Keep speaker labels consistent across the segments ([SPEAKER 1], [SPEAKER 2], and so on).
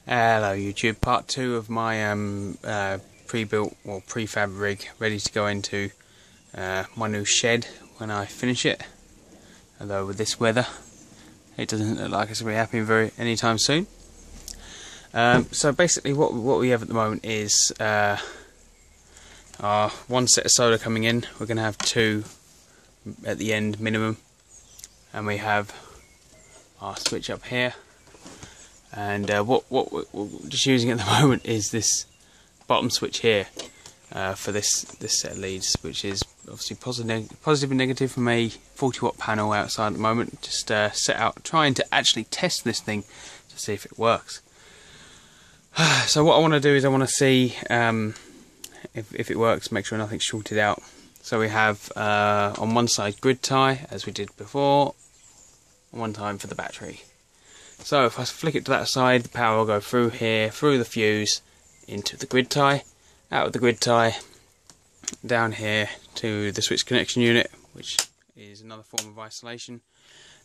[SPEAKER 1] Hello YouTube, part 2 of my pre-built or prefab rig ready to go into my new shed when I finish it. Although with this weather it doesn't look like it's going to be happening anytime soon. So basically what we have at the moment is our one set of solar coming in. We're going to have 2 at the end minimum, and we have our switch up here. And what we're just using at the moment is this bottom switch here for this set of leads, which is obviously positive and negative from a 40-watt panel outside at the moment. Just set out trying to actually test this thing to see if it works. So what I want to do is I want to see if it works, make sure nothing's shorted out. So we have on one side grid tie, as we did before, and one time for the battery. So if I flick it to that side, the power will go through here, through the fuse, into the grid tie, out of the grid tie, down here to the switch connection unit, which is another form of isolation,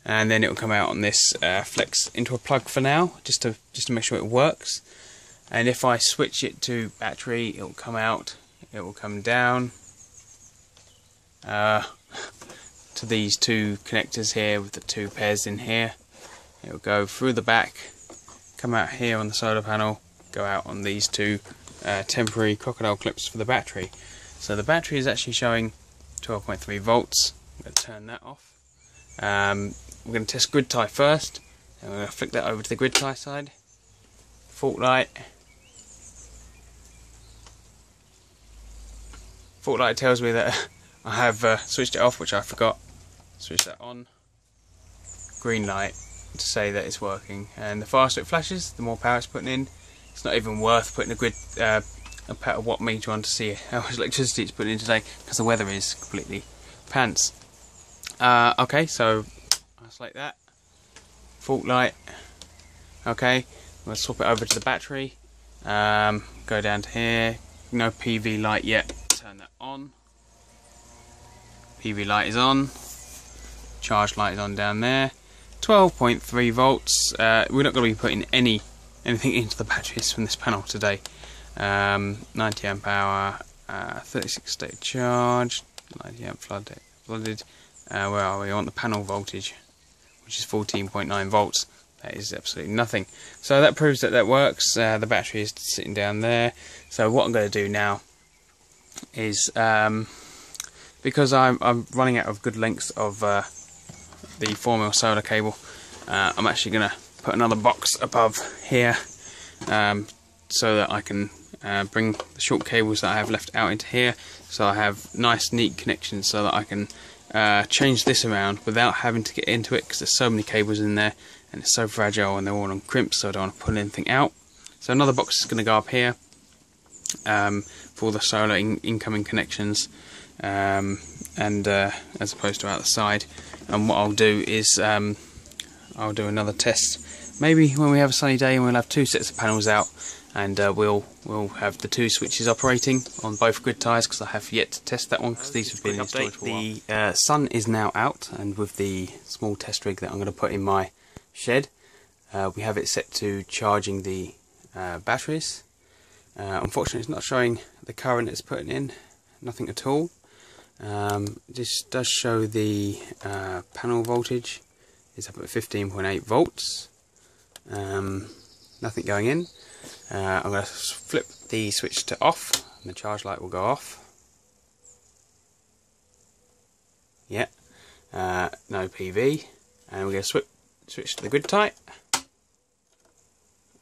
[SPEAKER 1] and then it will come out on this flex into a plug for now, just to make sure it works. And if I switch it to battery, it will come out, it will come down to these 2 connectors here with the 2 pairs in here. It will go through the back, come out here on the solar panel, go out on these 2 temporary crocodile clips for the battery. So the battery is actually showing 12.3 volts. I'm going to turn that off. We're going to test grid tie first, and we're going to flick that over to the grid tie side. Fault light. Fault light tells me that I have switched it off, which I forgot. Switch that on. Green light to say that it's working, and the faster it flashes, the more power it's putting in. It's not even worth putting a watt meter on to see how much electricity it's putting in today, because the weather is completely pants. Okay, so I'll select that. Fault light. Okay, we'll swap it over to the battery. Go down to here. No PV light yet. Turn that on. PV light is on. Charge light is on down there. 12.3 volts. We're not going to be putting anything into the batteries from this panel today. 90 amp hour, 36 state charge, 90 amp flooded. Where are we? I want the panel voltage, which is 14.9 volts. That is absolutely nothing. So that proves that works. The battery is sitting down there. So what I'm going to do now is, because I'm running out of good lengths of the 4mm solar cable, I'm actually going to put another box above here so that I can bring the short cables that I have left out into here, so I have nice neat connections so that I can change this around without having to get into it, because there's so many cables in there and it's so fragile and they're all on crimps, so I don't want to pull anything out. So another box is going to go up here for the solar incoming connections, and as opposed to out the side. And what I'll do is I'll do another test, maybe when we have a sunny day, and we'll have 2 sets of panels out, and we'll have the 2 switches operating on both grid ties, because I have yet to test that one, because these have been installed for a while. The sun is now out, and with the small test rig that I'm going to put in my shed, we have it set to charging the batteries. Unfortunately, it's not showing the current it's putting in, nothing at all. This does show the panel voltage is up at 15.8 volts. Nothing going in. I'm going to flip the switch to off, and the charge light will go off. Yeah, no PV, and we're going to switch to the grid tie,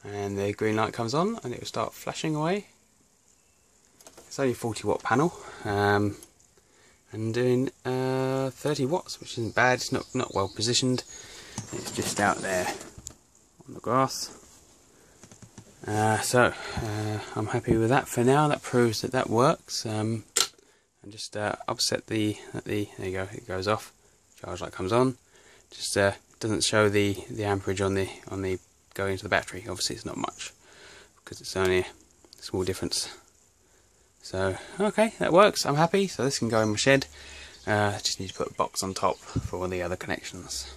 [SPEAKER 1] and the green light comes on, and it will start flashing away. It's only a 40-watt panel. And doing 30 watts, which isn't bad. It's not well positioned. It's just out there on the grass. So I'm happy with that for now. That proves that works. And just upset there you go. It goes off. Charge light comes on. Just doesn't show the amperage on the going into the battery. Obviously, it's not much because it's only a small difference. So, okay, that works. I'm happy. So this can go in my shed. Just need to put a box on top for all the other connections.